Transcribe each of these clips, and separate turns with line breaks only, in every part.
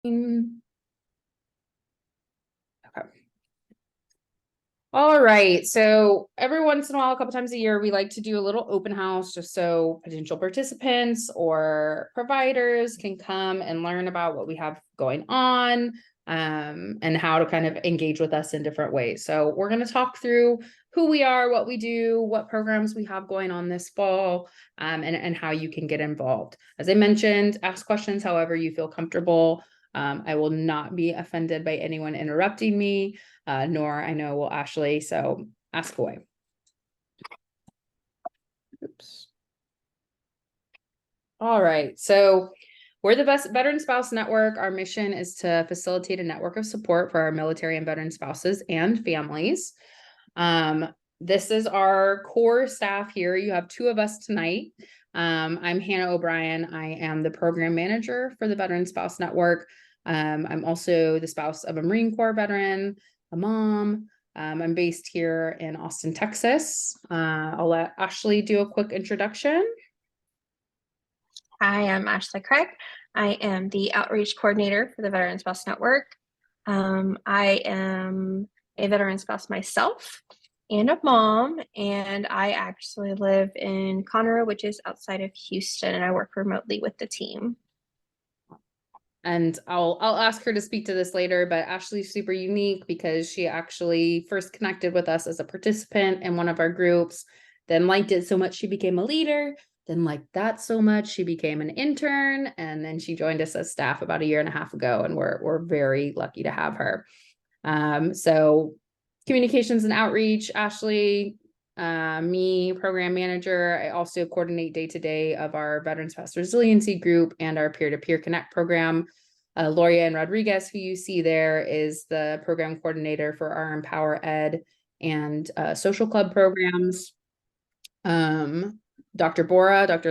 Okay. All right. So every once in a while, a couple times a year, we like to do a little open house just so potential participants or providers can come and learn about what we have going on, and how to kind of engage with us in different ways. So we're going to talk through who we are, what we do, what programs we have going on this fall, and how you can get involved. As I mentioned, ask questions however you feel comfortable. I will not be offended by anyone interrupting me, nor I know will Ashley, so ask away. Oops. All right, so we're the best Veteran Spouse Network. Our mission is to facilitate a network of support for our military and veteran spouses and families. This is our core staff here. You have two of us tonight. I'm Hannah O'Brien. I am the program manager for the Veteran Spouse Network. I'm also the spouse of a Marine Corps veteran, a mom. I'm based here in Austin, Texas. I'll let Ashley do a quick introduction.
Hi, I'm Ashley Craig. I am the outreach coordinator for the Veteran Spouse Network. I am a veteran spouse myself and a mom, and I actually live in Conroe, which is outside of Houston, and I work remotely with the team.
And I'll ask her to speak to this later, but Ashley's super unique because she actually first connected with us as a participant in one of our groups, then liked it so much she became a leader, then liked that so much she became an intern, and then she joined us as staff about a year and a half ago, and we're very lucky to have her. So communications and outreach, Ashley, me, program manager. I also coordinate day-to-day of our Veteran Spouse Resiliency Group and our peer-to-peer connect program. Loria Rodriguez, who you see there, is the program coordinator for our Empower Ed and social club programs. Dr.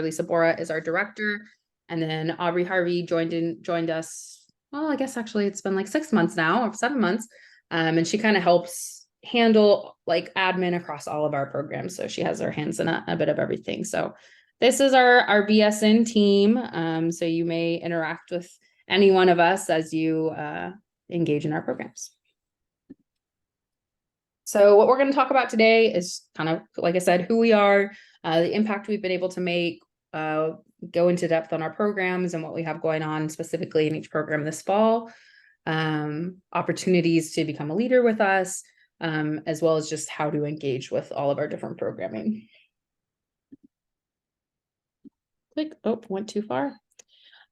Lisa Bora is our director. And then Aubrey Harvey joined us. Well, I guess actually it's been like 6 months now, or 7 months. And she kind of helps handle like admin across all of our programs. So she has her hands in a bit of everything. So this is our VSN team. So you may interact with any one of us as you engage in our programs. So what we're going to talk about today is kind of, like I said, who we are, the impact we've been able to make, go into depth on our programs and what we have going on specifically in each program this fall, opportunities to become a leader with us, as well as just how to engage with all of our different programming. Click, oh, went too far.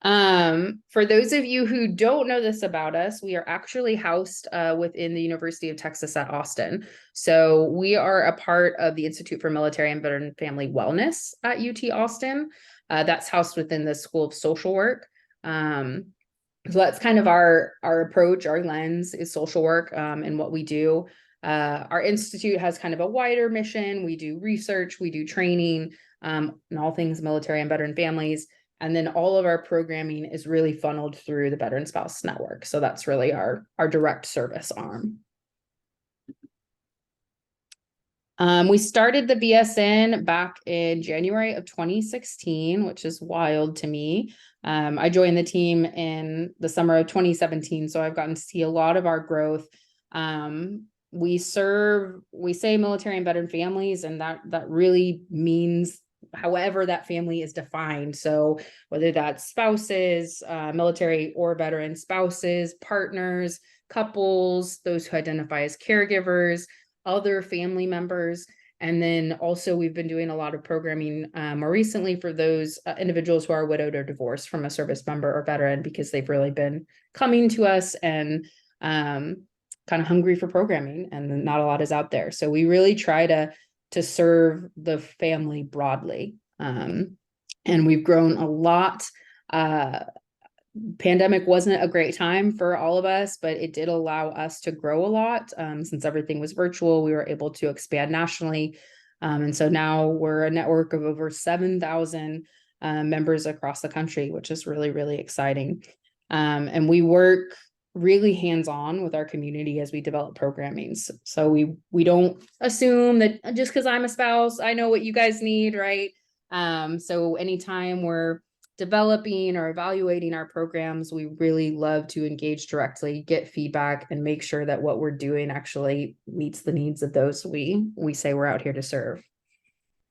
For those of you who don't know this about us, we are actually housed within the University of Texas at Austin. So we are a part of the Institute for Military and Veteran Family Wellness at UT Austin. That's housed within the School of Social Work. So that's kind of our approach, our lens is social work, and what we do. Our institute has kind of a wider mission. We do research, we do training, and all things military and veteran families. And then all of our programming is really funneled through the Veteran Spouse Network. So that's really our direct service arm. We started the VSN back in January of 2016, which is wild to me. I joined the team in the summer of 2017, so I've gotten to see a lot of our growth. We say military and veteran families, and that really means however that family is defined. So whether that's spouses, military or veteran spouses, partners, couples, those who identify as caregivers, other family members. And then also we've been doing a lot of programming more recently for those individuals who are widowed or divorced from a service member or veteran, because they've really been coming to us and kind of hungry for programming, and not a lot is out there. So we really try to serve the family broadly. And we've grown a lot. Pandemic wasn't a great time for all of us, but it did allow us to grow a lot. Since everything was virtual, we were able to expand nationally. And so now we're a network of over 7,000 members across the country, which is really, really exciting. And we work really hands-on with our community as we develop programming. So we don't assume that just because I'm a spouse, I know what you guys need, right? So anytime we're developing or evaluating our programs, we really love to engage directly, get feedback, and make sure that what we're doing actually meets the needs of those we say we're out here to serve.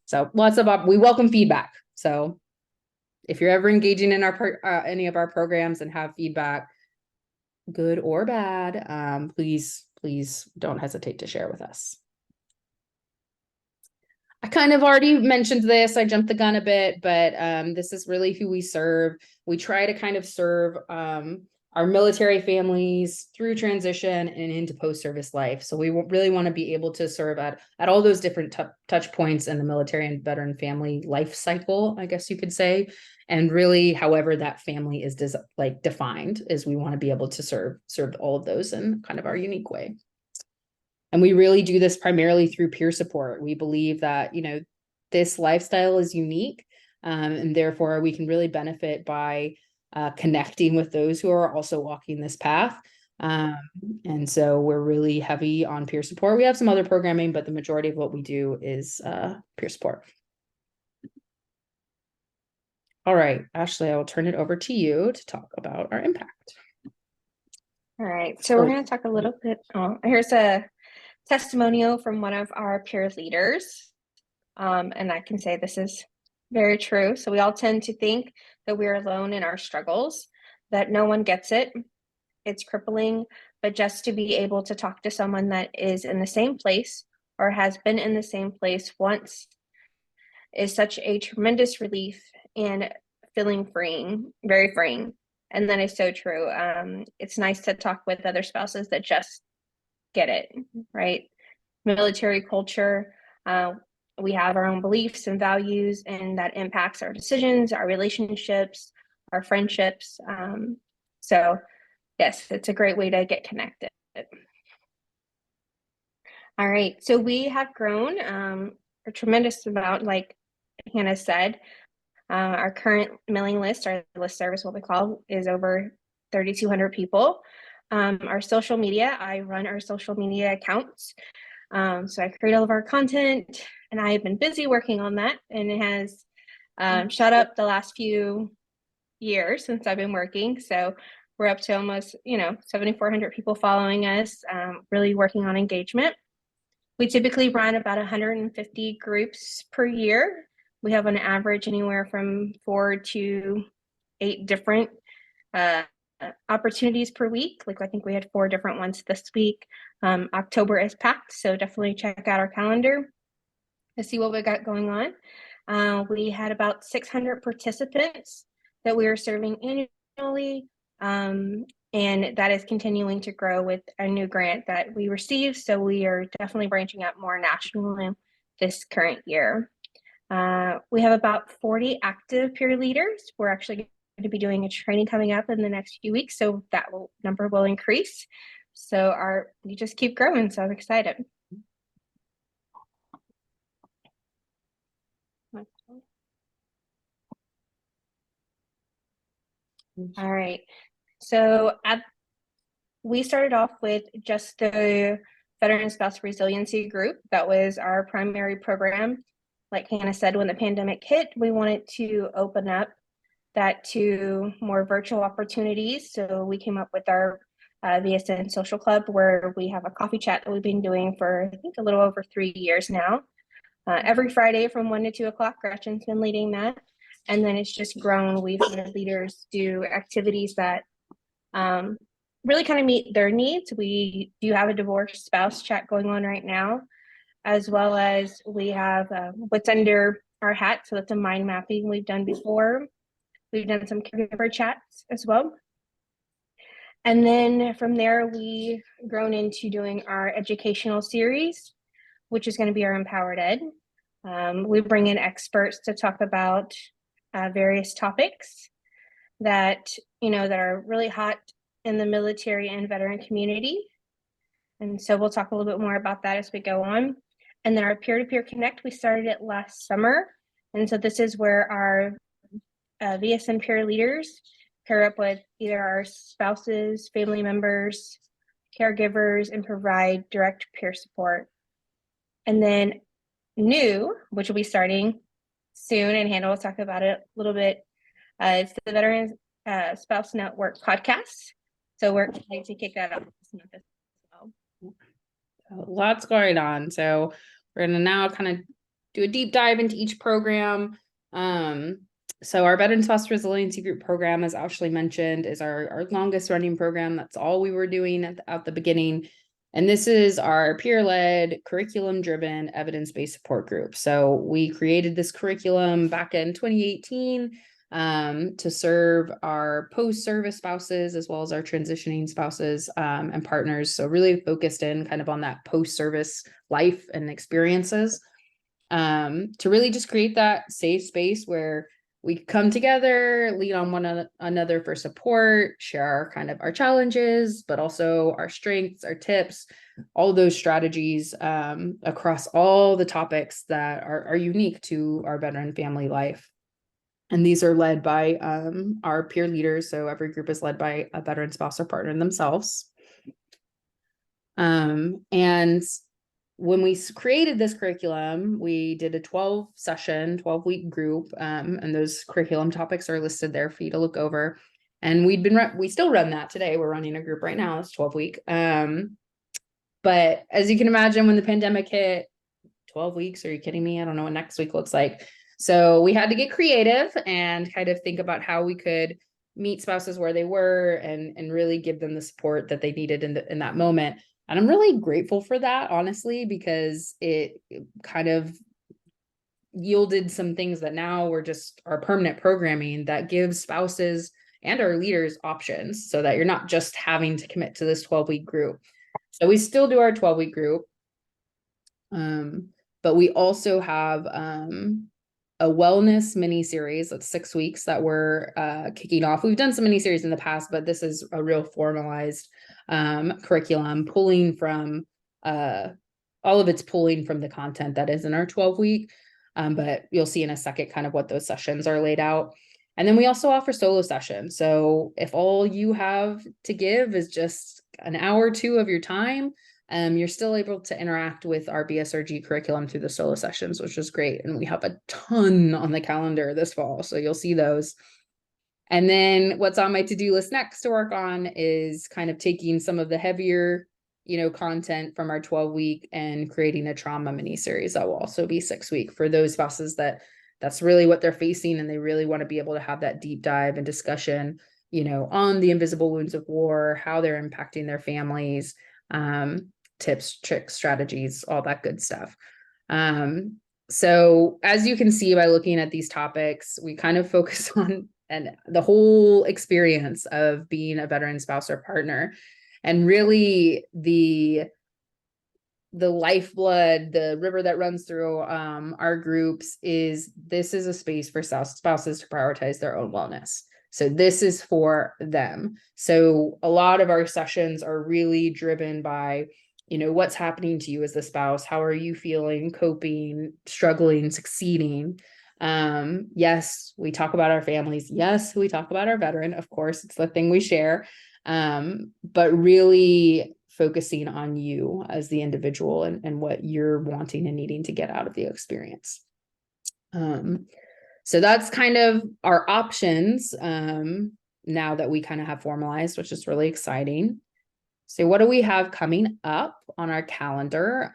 So we welcome feedback. So if you're ever engaging in any of our programs and have feedback, good or bad, please don't hesitate to share with us. I kind of already mentioned this. I jumped the gun a bit, but this is really who we serve. We try to kind of serve our military families through transition and into post-service life. So we really want to be able to serve at all those different touch points in the military and veteran family life cycle, I guess you could say. And really, however that family is defined, is we want to be able to serve all of those in kind of our unique way. And we really do this primarily through peer support. We believe that, this lifestyle is unique, and therefore we can really benefit by connecting with those who are also walking this path. And so we're really heavy on peer support. We have some other programming, but the majority of what we do is peer support. All right, Ashley, I will turn it over to you to talk about our impact.
All right, so we're going to talk a little bit. Here's a testimonial from one of our peer leaders. And I can say this is very true. So we all tend to think that we're alone in our struggles, that no one gets it. It's crippling, but just to be able to talk to someone that is in the same place or has been in the same place once is such a tremendous relief and feeling freeing, very freeing. And that is so true. It's nice to talk with other spouses that just get it, right? Military culture, we have our own beliefs and values, and that impacts our decisions, our relationships, our friendships. So yes, it's a great way to get connected. All right, so we have grown a tremendous amount, like Hannah said. Our current mailing list, our list service, what we call, is over 3,200 people. Our social media, I run our social media accounts. So I create all of our content, and I have been busy working on that, and it has shot up the last few years since I've been working. So we're up to almost, 7,400 people following us, really working on engagement. We typically run about 150 groups per year. We have an average anywhere from 4 to 8 different opportunities per week. Like, I think we had 4 different ones this week. October is packed, so definitely check out our calendar to see what we got going on. We had about 600 participants that we are serving annually, and that is continuing to grow with a new grant that we received. So we are definitely branching out more nationally this current year. We have about 40 active peer leaders. We're actually going to be doing a training coming up in the next few weeks, so that number will increase. So we just keep growing, so I'm excited. All right, so we started off with just the Veteran Spouse Resiliency Group. That was our primary program. Like Hannah said, when the pandemic hit, we wanted to open up that to more virtual opportunities. So we came up with our VSN Social Club, where we have a coffee chat that we've been doing for, I think, a little over 3 years now. Every Friday from 1 to 2 o'clock, Gretchen's been leading that. And then it's just grown. We've had leaders do activities that really kind of meet their needs. We do have a divorced spouse chat going on right now, as well as we have what's under our hat. So that's a mind mapping we've done before. We've done some caregiver chats as well. And then from there, we've grown into doing our educational series, which is going to be our Empowered Ed. We bring in experts to talk about various topics that, that are really hot in the military and veteran community. And so we'll talk a little bit more about that as we go on. And then our peer-to-peer connect, we started it last summer. And so this is where our VSN peer leaders pair up with either our spouses, family members, caregivers, and provide direct peer support. And then new, which will be starting soon, and Hannah will talk about it a little bit It's the Veterans Spouse Network podcast. So we're excited to kick that off this month as well.
Lots going on. So we're going to now kind of do a deep dive into each program. So our Veteran Spouse Resiliency Group program, as Ashley mentioned, is our longest running program. That's all we were doing at the beginning. And this is our peer-led, curriculum-driven, evidence-based support group. So we created this curriculum back in 2018 to serve our post-service spouses as well as our transitioning spouses and partners. So really focused in kind of on that post-service life and experiences to really just create that safe space where we come together, lean on one another for support, share our kind of our challenges, but also our strengths, our tips, all those strategies across all the topics that are unique to our veteran family life. And these are led by our peer leaders. So every group is led by a veteran spouse or partner themselves. And when we created this curriculum, we did a 12-week group, and those curriculum topics are listed there for you to look over. And we still run that today. We're running a group right now. It's 12-week. But as you can imagine, when the pandemic hit, 12 weeks, are you kidding me? I don't know what next week looks like. So we had to get creative and kind of think about how we could meet spouses where they were and really give them the support that they needed in that moment. And I'm really grateful for that, honestly, because it kind of yielded some things that now we're just our permanent programming that gives spouses and our leaders options so that you're not just having to commit to this 12-week group. So we still do our 12-week group. But we also have a wellness mini series that's 6 weeks that we're kicking off. We've done some mini series in the past, but this is a real formalized curriculum pulling from all of it's pulling from the content that is in our 12-week. But you'll see in a second kind of what those sessions are laid out. And then we also offer solo sessions. So if all you have to give is just an hour or two of your time, you're still able to interact with our BSRG curriculum through the solo sessions, which is great. And we have a ton on the calendar this fall, so you'll see those. And then what's on my to-do list next to work on is kind of taking some of the heavier, content from our 12-week and creating a trauma mini series that will also be 6-week for those spouses that's really what they're facing and they really want to be able to have that deep dive and discussion, on the invisible wounds of war, how they're impacting their families, tips, tricks, strategies, all that good stuff. So as you can see by looking at these topics, we kind of focus on the whole experience of being a veteran spouse or partner, and really the lifeblood, the river that runs through our groups this is a space for spouses to prioritize their own wellness. So this is for them. So a lot of our sessions are really driven by, what's happening to you as the spouse. How are you feeling, coping, struggling, succeeding? Yes, we talk about our families. Yes, we talk about our veteran. Of course, it's the thing we share. But really focusing on you as the individual and what you're wanting and needing to get out of the experience. So that's kind of our options now that we kind of have formalized, which is really exciting. So what do we have coming up on our calendar?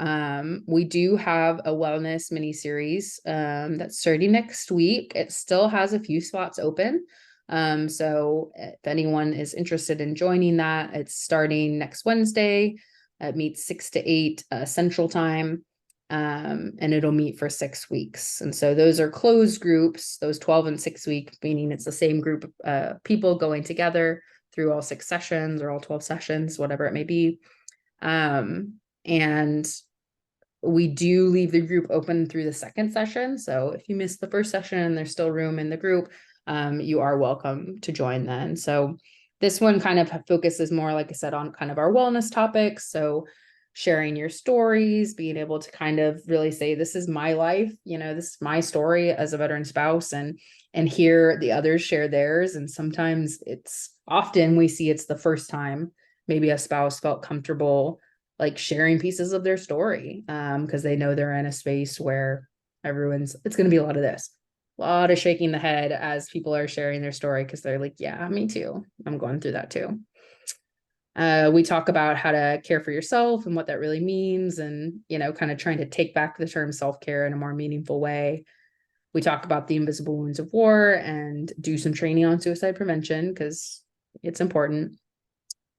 We do have a wellness mini series that's starting next week. It still has a few spots open. So if anyone is interested in joining that, it's starting next Wednesday. It meets 6 to 8 Central Time. And it'll meet for 6 weeks. And so those are closed groups, those 12 and 6 week, meaning it's the same group of people going together through all 6 sessions or all 12 sessions, whatever it may be. And we do leave the group open through the second session. So if you missed the first session and there's still room in the group, you are welcome to join then. So this one kind of focuses more, like I said, on kind of our wellness topics. So sharing your stories, being able to kind of really say, this is my life, this is my story as a veteran spouse, and hear the others share theirs. And sometimes often we see it's the first time maybe a spouse felt comfortable like sharing pieces of their story because they know they're in a space where it's going to be a lot of this. lot of shaking the head as people are sharing their story because they're like, yeah, me too. I'm going through that too. We talk about how to care for yourself and what that really means, and, you know, kind of trying to take back the term self-care in a more meaningful way. We talk about the invisible wounds of war and do some training on suicide prevention because it's important.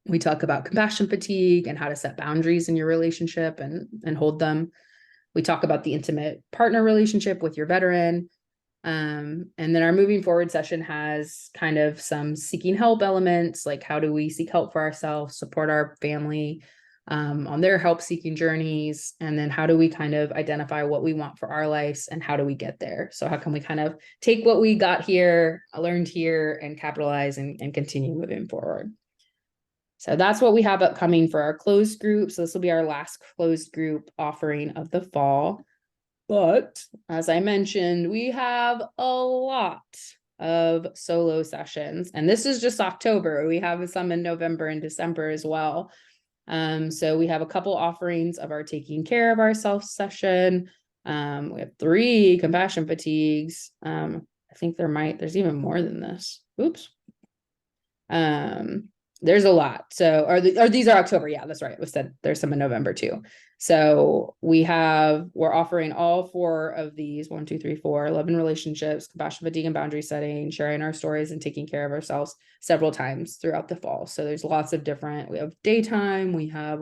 We talk about compassion fatigue and how to set boundaries in your relationship and hold them. We talk about the intimate partner relationship with your veteran. And then our moving forward session has kind of some seeking help elements, like how do we seek help for ourselves, support our family on their help seeking journeys, and then how do we kind of identify what we want for our lives and how do we get there. So how can we kind of take what we got here, learned here, and capitalize and continue moving forward. So that's what we have upcoming for our closed group. So this will be our last closed group offering of the fall. But as I mentioned, we have a lot of solo sessions, and this is just October. We have some in November and December as well. So we have a couple offerings of our taking care of ourselves session. We have 3 compassion fatigues. I think there's even more than this. Oops. There's a lot. So, or these are October. Yeah, that's right. It was said there's some in November too. So we're offering all 4 of these, 1, 2, 3, 4, 11 relationships, compassion, fatigue, and boundary setting, sharing our stories and taking care of ourselves several times throughout the fall. So there's lots of different, we have daytime, we have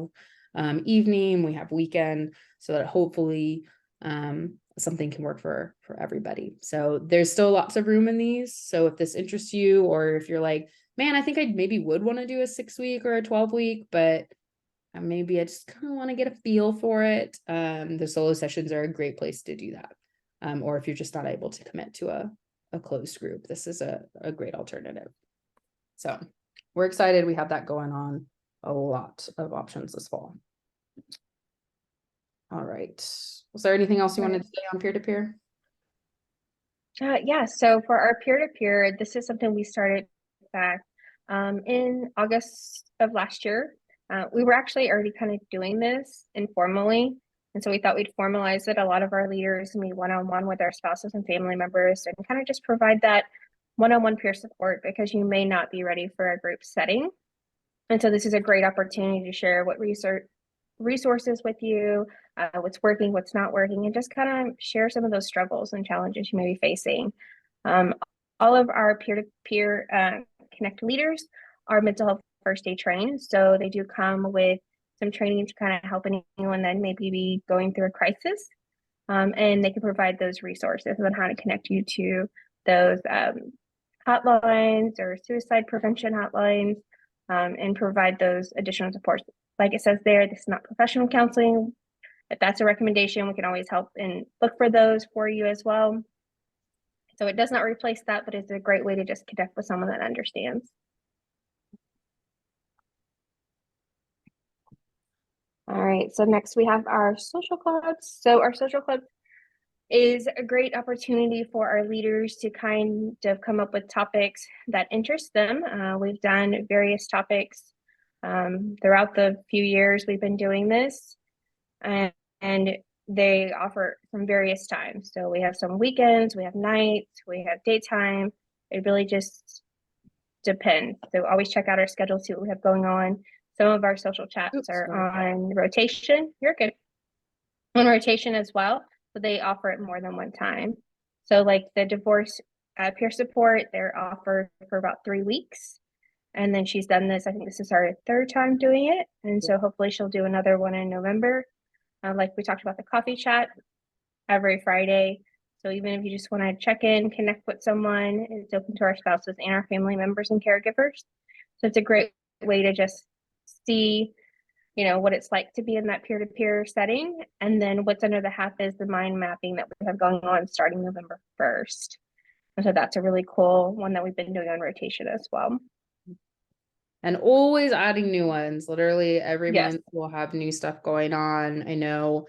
evening, we have weekend, so that hopefully something can work for everybody. So there's still lots of room in these. So if this interests you, or if you're like, man, I think I maybe would want to do a 6-week or a 12-week, but maybe I just kind of want to get a feel for it. The solo sessions are a great place to do that. Or if you're just not able to commit to a closed group, this is a great alternative. So we're excited. We have that going on, a lot of options this fall. All right. Was there anything else you wanted to say on peer-to-peer?
Yeah, so for our peer-to-peer, this is something we started back in August of last year. We were actually already kind of doing this informally, and so we thought we'd formalize it. A lot of our leaders meet one-on-one with our spouses and family members and kind of just provide that one-on-one peer support because you may not be ready for a group setting. And so this is a great opportunity to share what resources with you, what's working, what's not working, and just kind of share some of those struggles and challenges you may be facing. All of our peer-to-peer Connect leaders are mental health first aid trained, so they do come with some training to kind of help anyone that maybe be going through a crisis, and they can provide those resources on how to connect you to those hotlines or suicide prevention hotlines, and provide those additional supports. Like it says there, this is not professional counseling. If that's a recommendation, we can always help and look for those for you as well. So it does not replace that, but it's a great way to just connect with someone that understands. All right, so next we have our social clubs. So our social club is a great opportunity for our leaders to kind of come up with topics that interest them. We've done various topics throughout the few years we've been doing this, and they offer from various times. So we have some weekends, we have nights, we have daytime. It really just depends. So always check out our schedule, see what we have going on. Some of our social chats are on rotation. You're good. On rotation as well. So they offer it more than one time. So like the divorce peer support, they're offered for about 3 weeks. And then she's done this, I think this is our 3rd time doing it. And so hopefully she'll do another one in November. Like we talked about the coffee chat every Friday. So even if you just want to check in, connect with someone, it's open to our spouses and our family members and caregivers. So it's a great way to just see, what it's like to be in that peer-to-peer setting. And then what's under the hat is the mind mapping that we have going on starting November 1st. And so that's a really cool one that we've been doing on rotation as well.
And always adding new ones. Literally every
Yes.
month we'll have new stuff going on. I know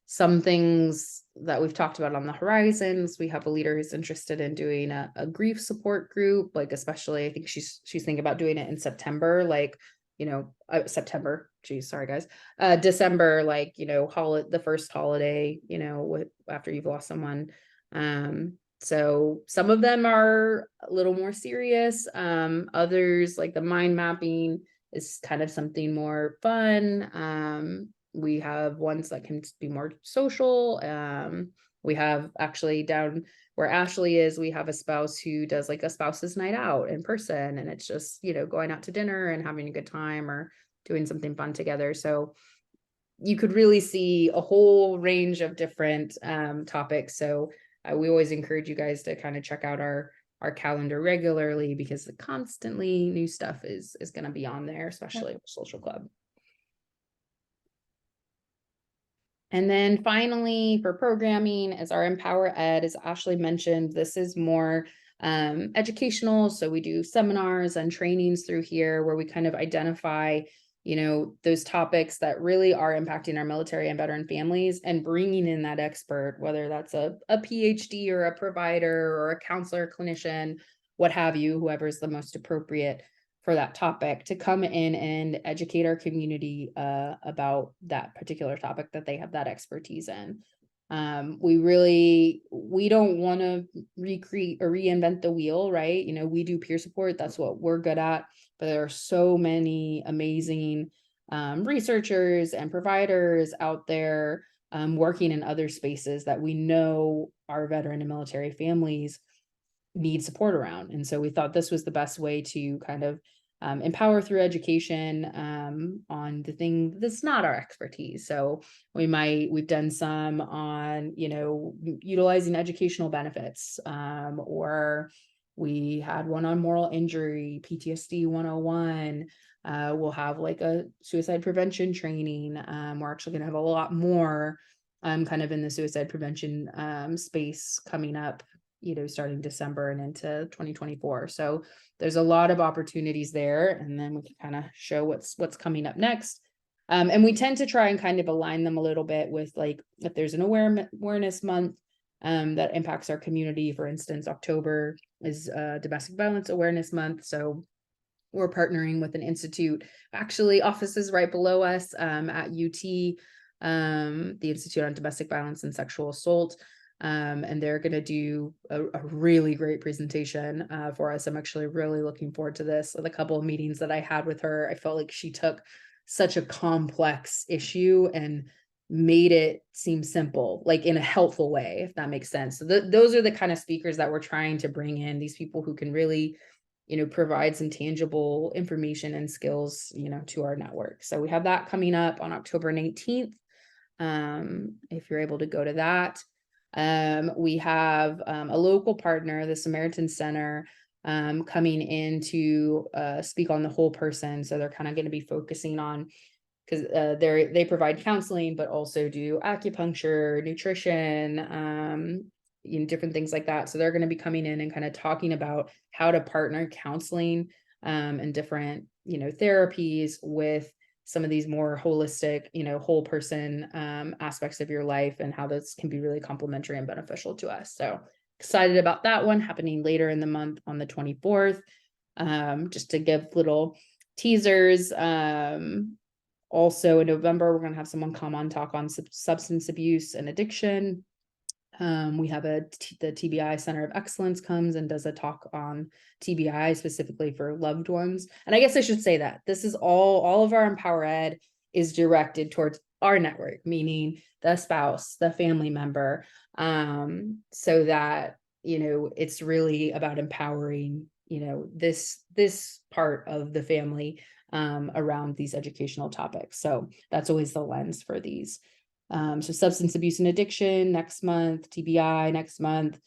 some things that we've talked about on the horizons. We have a leader who's interested in doing a grief support group, like especially I think she's thinking about doing it in September, like September, geez, sorry guys, December, like the first holiday, after you've lost someone. So some of them are a little more serious. Others, like the mind mapping, is kind of something more fun. We have ones that can be more social. We have actually down where Ashley is, we have a spouse who does like a spouse's night out in person, and it's just, going out to dinner and having a good time or doing something fun together. So you could really see a whole range of different topics. So we always encourage you guys to kind of check out our calendar regularly, because the constantly new stuff is going to be on there, especially with social club. And then finally, for programming, is our Empower Ed. As Ashley mentioned, this is more educational. So we do seminars and trainings through here where we kind of identify, those topics that really are impacting our military and veteran families, and bringing in that expert, whether that's a PhD or a provider or a counselor, clinician, what have you, whoever's the most appropriate for that topic, to come in and educate our community about that particular topic that they have that expertise in. We don't want to recreate or reinvent the wheel, right? We do peer support. That's what we're good at. But there are so many amazing researchers and providers out there working in other spaces that we know our veteran and military families need support around. And so we thought this was the best way to kind of empower through education on the thing that's not our expertise. So we've done some on, utilizing educational benefits, or we had one on moral injury, PTSD 101. We'll have like a suicide prevention training. We're actually going to have a lot more kind of in the suicide prevention space coming up, starting December and into 2024. So there's a lot of opportunities there. And then we can kind of show what's coming up next. And we tend to try and kind of align them a little bit with, like, if there's an awareness month that impacts our community. For instance, October is Domestic Violence Awareness Month. So we're partnering with an institute, actually offices right below us at UT, the Institute on Domestic Violence and Sexual Assault. And they're going to do a really great presentation for us. I'm actually really looking forward to this. The couple of meetings that I had with her, I felt like she took such a complex issue and made it seem simple, like in a helpful way, if that makes sense. So those are the kind of speakers that we're trying to bring in, these people who can really, provide some tangible information and skills, to our network. So we have that coming up on October 19th. If you're able to go to that. We have a local partner, the Samaritan Center, coming in to speak on the whole person. So they're kind of going to be focusing on, because they provide counseling, but also do acupuncture, nutrition, different things like that. So they're going to be coming in and kind of talking about how to partner counseling and different, therapies with some of these more holistic, whole person aspects of your life, and how those can be really complementary and beneficial to us. So excited about that one happening later in the month on the 24th. Just to give little teasers. Also in November, we're going to have someone come on talk on substance abuse and addiction. We have the TBI Center of Excellence comes and does a talk on TBI specifically for loved ones. And I guess I should say that this is all of our Empower Ed is directed towards our network, meaning the spouse, the family member, so that, it's really about empowering, this part of the family around these educational topics. So that's always the lens for these. So substance abuse and addiction next month, TBI next month,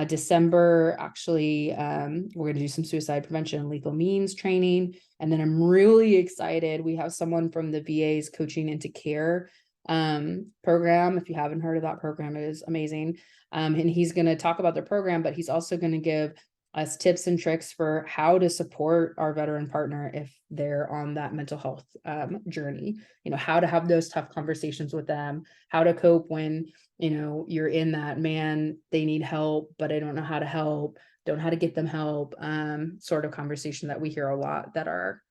December, actually, we're going to do some suicide prevention and lethal means training. And then I'm really excited. We have someone from the VA's Coaching into Care program. If you haven't heard of that program, it is amazing. And he's going to talk about the program, but he's also going to give us tips and tricks for how to support our veteran partner if they're on that mental health journey, how to have those tough conversations with them, how to cope when, you're in that, man, they need help, but I don't know how to help, don't know how to get them help, sort of conversation that we hear a lot that our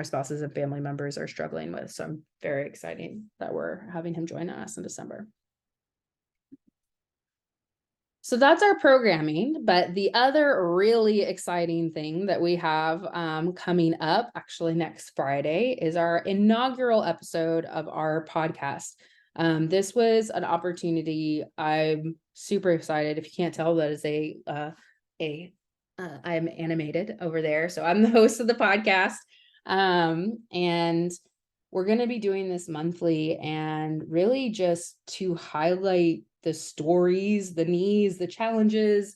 spouses and family members are struggling with. So I'm very excited that we're having him join us in December. So that's our programming. But the other really exciting thing that we have coming up, actually next Friday, is our inaugural episode of our podcast. This was an opportunity. I'm super excited. If you can't tell, that is I'm animated over there. So I'm the host of the podcast. And we're going to be doing this monthly, and really just to highlight the stories, the needs, the challenges,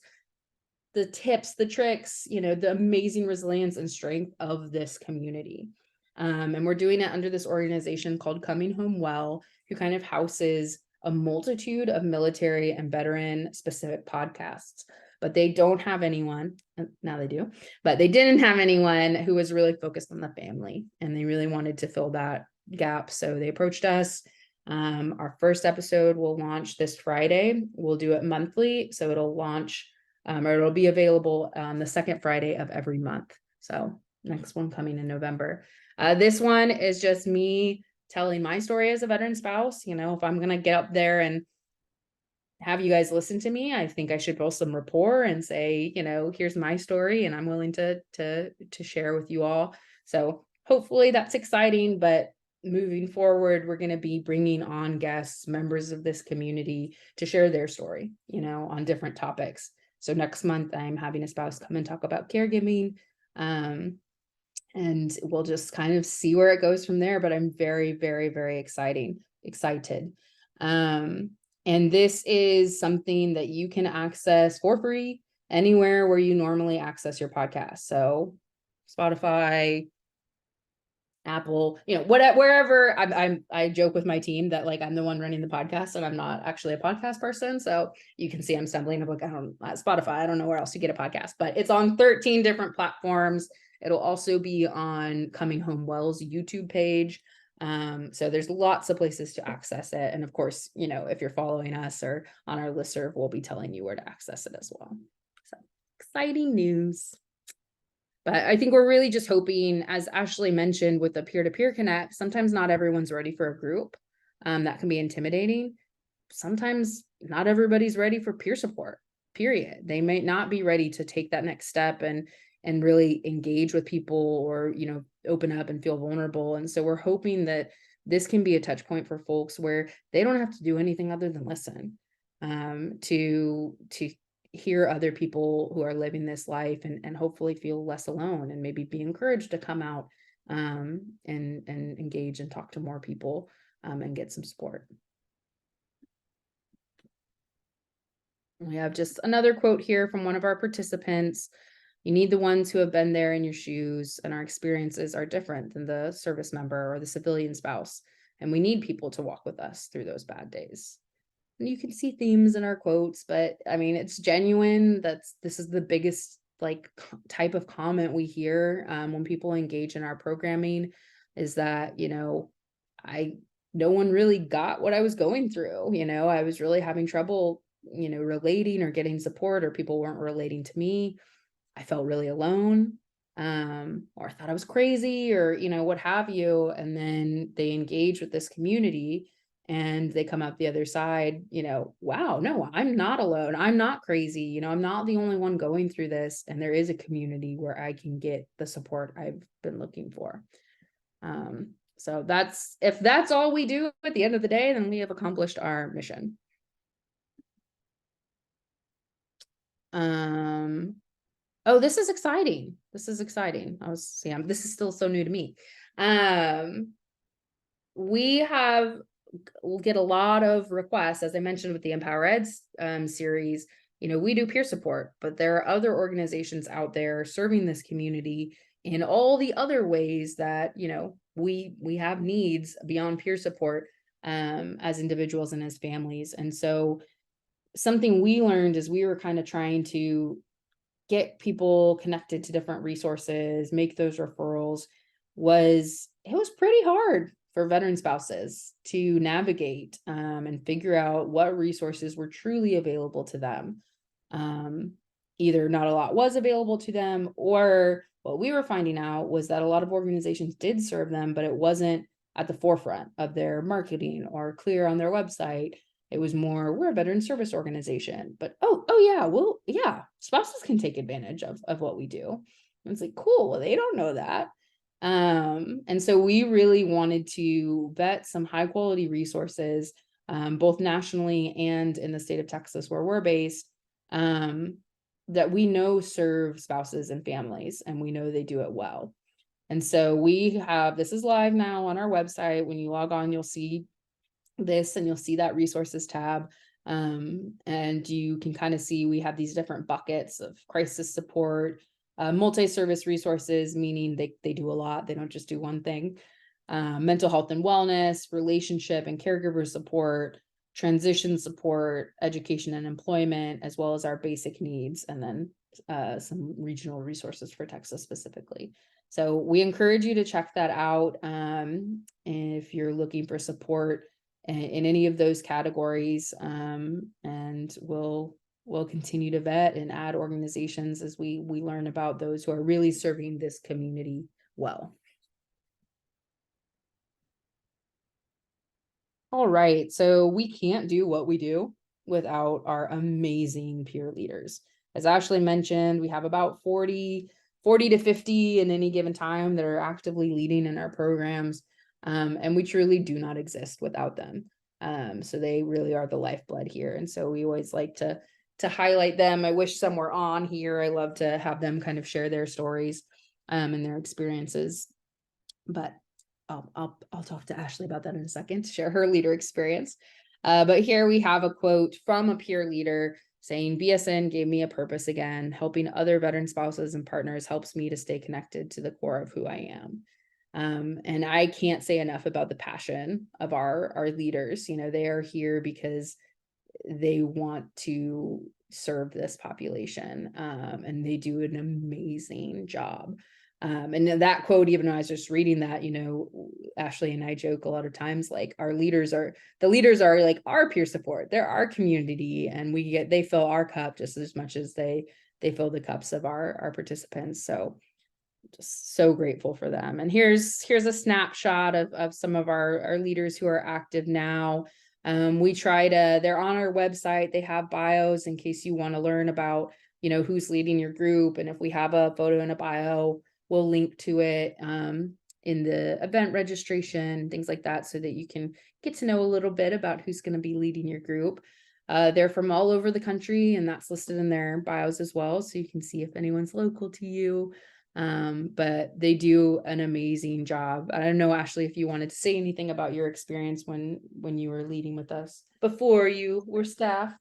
the tips, the tricks, the amazing resilience and strength of this community. And we're doing it under this organization called Coming Home Well, who kind of houses a multitude of military and veteran specific podcasts. But they don't have anyone, now they do, but they didn't have anyone who was really focused on the family, and they really wanted to fill that gap. So they approached us. Our first episode will launch this Friday. We'll do it monthly. So it'll launch or it'll be available on the second Friday of every month. So next one coming in November. This one is just me telling my story as a veteran spouse. If I'm going to get up there and have you guys listen to me, I think I should build some rapport and say, here's my story, and I'm willing to share with you all. So hopefully that's exciting. But moving forward, we're going to be bringing on guests, members of this community, to share their story, on different topics. So next month, I'm having a spouse come and talk about caregiving. And we'll just kind of see where it goes from there. But I'm very, very, very excited. And this is something that you can access for free anywhere where you normally access your podcast. So Spotify, Apple, wherever. I joke with my team that I'm the one running the podcast, and I'm not actually a podcast person. So you can see I'm stumbling. I'm like, I don't Spotify. I don't know where else you get a podcast, but it's on 13 different platforms. It'll also be on Coming Home Well's YouTube page. So there's lots of places to access it. And of course, if you're following us or on our listserv, we'll be telling you where to access it as well. So exciting news. But I think we're really just hoping, as Ashley mentioned, with the peer-to-peer connect, sometimes not everyone's ready for a group. That can be intimidating. Sometimes not everybody's ready for peer support, period. They may not be ready to take that next step and really engage with people, or, open up and feel vulnerable. And so we're hoping that this can be a touch point for folks where they don't have to do anything other than listen, to hear other people who are living this life, and hopefully feel less alone, and maybe be encouraged to come out and engage and talk to more people, and get some support. We have just another quote here from one of our participants. You need the ones who have been there in your shoes, and our experiences are different than the service member or the civilian spouse. And we need people to walk with us through those bad days. And you can see themes in our quotes, but I mean, it's genuine. This is the biggest type of comment we hear when people engage in our programming, is that, no one really got what I was going through. I was really having trouble, relating or getting support, or people weren't relating to me. I felt really alone, or I thought I was crazy, or, what have you. And then they engage with this community, and they come out the other side, wow, no, I'm not alone. I'm not crazy. I'm not the only one going through this. And there is a community where I can get the support I've been looking for. So if that's all we do at the end of the day, then we have accomplished our mission. Oh, this is exciting. This is still so new to me. We'll get a lot of requests, as I mentioned with the Empower Eds series. We do peer support, but there are other organizations out there serving this community in all the other ways that, we have needs beyond peer support, as individuals and as families. And so something we learned is we were kind of trying to get people connected to different resources, make those referrals. It was pretty hard for veteran spouses to navigate and figure out what resources were truly available to them. Either not a lot was available to them, or what we were finding out was that a lot of organizations did serve them, but it wasn't at the forefront of their marketing or clear on their website. It was more, we're a veteran service organization, but oh yeah, well, yeah, spouses can take advantage of what we do. And it's like, cool, well, they don't know that. And so we really wanted to vet some high quality resources, both nationally and in the state of Texas where we're based, that we know serve spouses and families, and we know they do it well. And so we have, this is live now on our website. When you log on, you'll see this and you'll see that resources tab. And you can kind of see we have these different buckets of crisis support, multi-service resources, meaning they do a lot. They don't just do one thing. Mental health and wellness, relationship and caregiver support, transition support, education and employment, as well as our basic needs, and then some regional resources for Texas specifically. So we encourage you to check that out. If you're looking for support in any of those categories, and we'll continue to vet and add organizations as we learn about those who are really serving this community well. All right, so we can't do what we do without our amazing peer leaders. As Ashley mentioned, we have about 40 to 50 in any given time that are actively leading in our programs. And we truly do not exist without them. So they really are the lifeblood here. And so we always like to highlight them. I wish some were on here. I love to have them kind of share their stories and their experiences. But I'll talk to Ashley about that in a second to share her leader experience. But here we have a quote from a peer leader saying, VSN gave me a purpose again. Helping other veteran spouses and partners helps me to stay connected to the core of who I am. And I can't say enough about the passion of our leaders. You know, they are here because they want to serve this population, and they do an amazing job. And that quote, even when I was just reading that, you know, Ashley and I joke a lot of times, like the leaders are like our peer support. They're our community, and they fill our cup just as much as they fill the cups of our participants. So just so grateful for them. And here's a snapshot of some of our leaders who are active now. They're on our website. They have bios in case you want to learn about, you know, who's leading your group. And if we have a photo and a bio, we'll link to it in the event registration, things like that, so that you can get to know a little bit about who's going to be leading your group. They're from all over the country, and that's listed in their bios as well, so you can see if anyone's local to you. But they do an amazing job. I don't know, Ashley, if you wanted to say anything about your experience when you were leading with us before you were staff.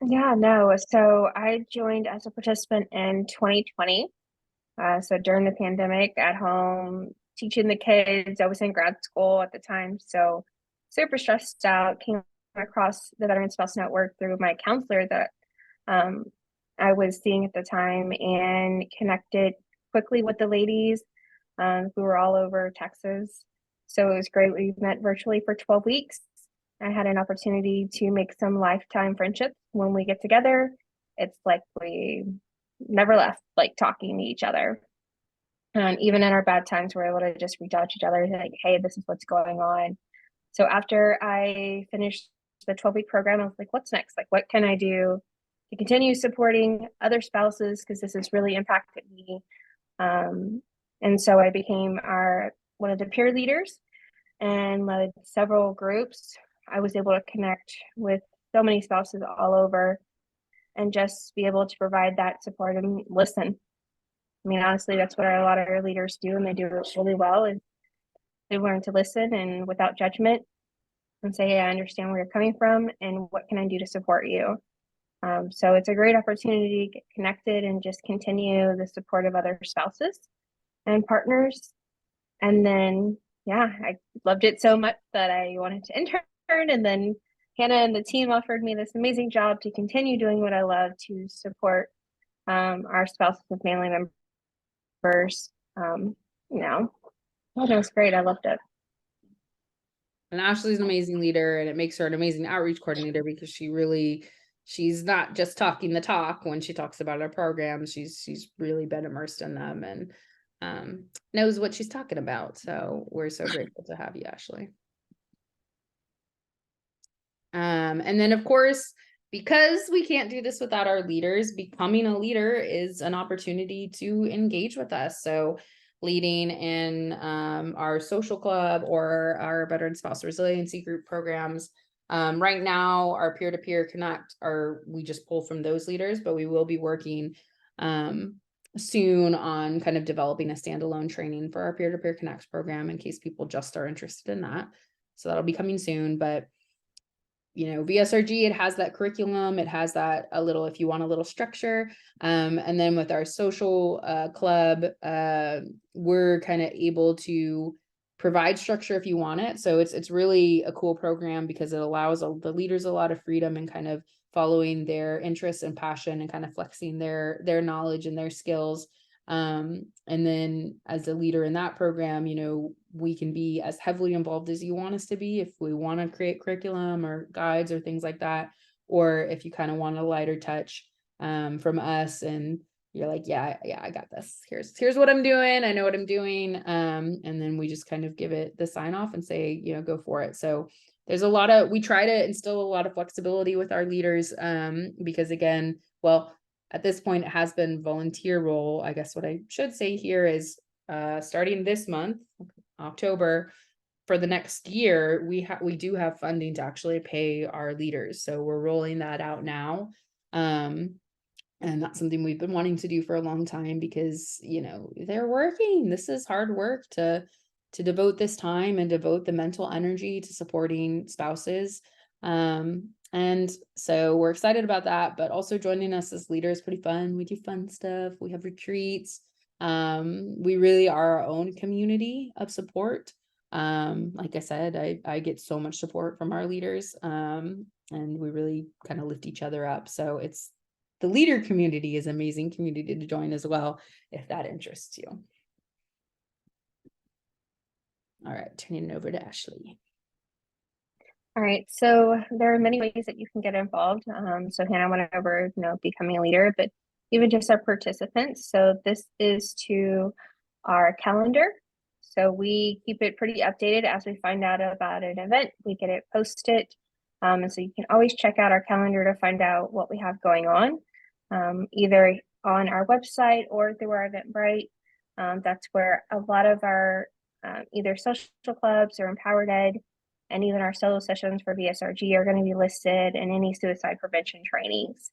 Yeah, no. So I joined as a participant in 2020. So during the pandemic at home, teaching the kids, I was in grad school at the time. So super stressed out, came across the Veteran Spouse Network through my counselor that I was seeing at the time, and connected quickly with the ladies who were all over Texas. So it was great. We met virtually for 12 weeks. I had an opportunity to make some lifetime friendships. When we get together, it's like we never left, like talking to each other. And even in our bad times, we're able to just reach out to each other, like, hey, this is what's going on. So after I finished the 12-week program, I was like, what's next? Like, what can I do to continue supporting other spouses? Because this has really impacted me. And so I became one of the peer leaders and led several groups. I was able to connect with so many spouses all over and just be able to provide that support and listen. I mean, honestly, that's what a lot of our leaders do, and they do it really well. Is they learn to listen and without judgment, and say, hey, I understand where you're coming from, and what can I do to support you? So it's a great opportunity to get connected and just continue the support of other spouses and partners. And then, yeah, I loved it so much that I wanted to intern. And then Hannah and the team offered me this amazing job to continue doing what I love, to support our spouses and family members. You know, it was great. I loved it.
And Ashley's an amazing leader, and it makes her an amazing outreach coordinator because she's not just talking the talk when she talks about our programs. She's really been immersed in them and knows what she's talking about. So we're so grateful to have you, Ashley. And then of course, because we can't do this without our leaders, becoming a leader is an opportunity to engage with us. So leading in our social club or our veteran spouse resiliency group programs. Right now, our peer-to-peer connect we just pull from those leaders, but we will be working soon on kind of developing a standalone training for our peer-to-peer connect program in case people just are interested in that. So that'll be coming soon, but VSRG, it has that curriculum, it has that if you want a little structure. And then with our social club, we're kind of able to provide structure if you want it. So it's really a cool program because it allows the leaders a lot of freedom and kind of following their interests and passion and kind of flexing their knowledge and their skills. And then as a leader in that program, we can be as heavily involved as you want us to be if we want to create curriculum or guides or things like that, or if you kind of want a lighter touch from us and you're like, yeah, I got this. Here's what I'm doing. I know what I'm doing. And then we just kind of give it the sign off and say, go for it. So there's we try to instill a lot of flexibility with our leaders because again, well, at this point, it has been volunteer role. I guess what I should say here is starting this month, October, for the next year, we do have funding to actually pay our leaders. So we're rolling that out now. And that's something we've been wanting to do for a long time because, they're working. This is hard work to devote this time and devote the mental energy to supporting spouses. And so we're excited about that, but also joining us as leaders, pretty fun. We do fun stuff. We have retreats. We really are our own community of support. Like I said, I get so much support from our leaders. And we really kind of lift each other up. So the leader community is an amazing community to join as well, if that interests you. All right, turning it over to Ashley.
All right, so there are many ways that you can get involved. So Hannah went over, becoming a leader, but even just our participants. So this is to our calendar. So we keep it pretty updated as we find out about an event, we get it posted. And so you can always check out our calendar to find out what we have going on, either on our website or through our Eventbrite. That's where a lot of our either social clubs or Empowered Ed and even our solo sessions for VSRG are going to be listed, and any suicide prevention trainings.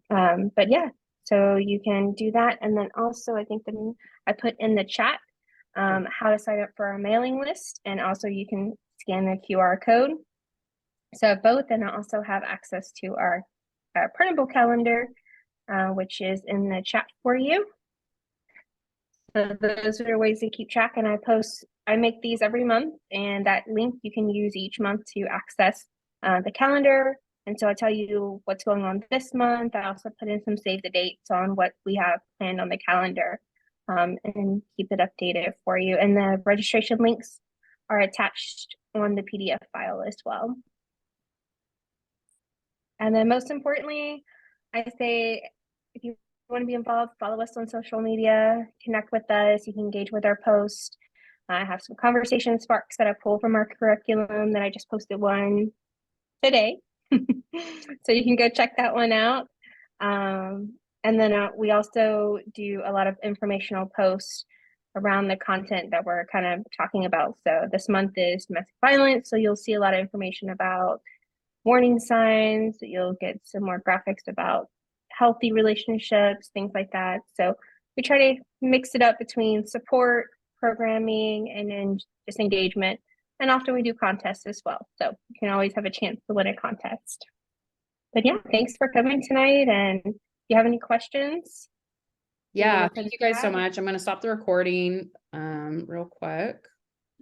But yeah, so you can do that. And then also, I think I put in the chat how to sign up for our mailing list, and also you can scan the QR code. So both, and I also have access to our printable calendar, which is in the chat for you. So those are ways to keep track, and I make these every month, and that link you can use each month to access the calendar. And so I tell you what's going on this month. I also put in some save the dates on what we have planned on the calendar, and keep it updated for you. And the registration links are attached on the PDF file as well. And then most importantly, I say, if you want to be involved, follow us on social media, connect with us, you can engage with our post. I have some conversation sparks that I pull from our curriculum that I just posted one today. So you can go check that one out. And then we also do a lot of informational posts around the content that we're kind of talking about. So this month is domestic violence. So you'll see a lot of information about warning signs. You'll get some more graphics about healthy relationships, things like that. So we try to mix it up between support, programming, and then just engagement. And often we do contests as well. So you can always have a chance to win a contest. But yeah, thanks for coming tonight. And if you have any questions?
Yeah, thank you guys so much. I'm going to stop the recording real quick.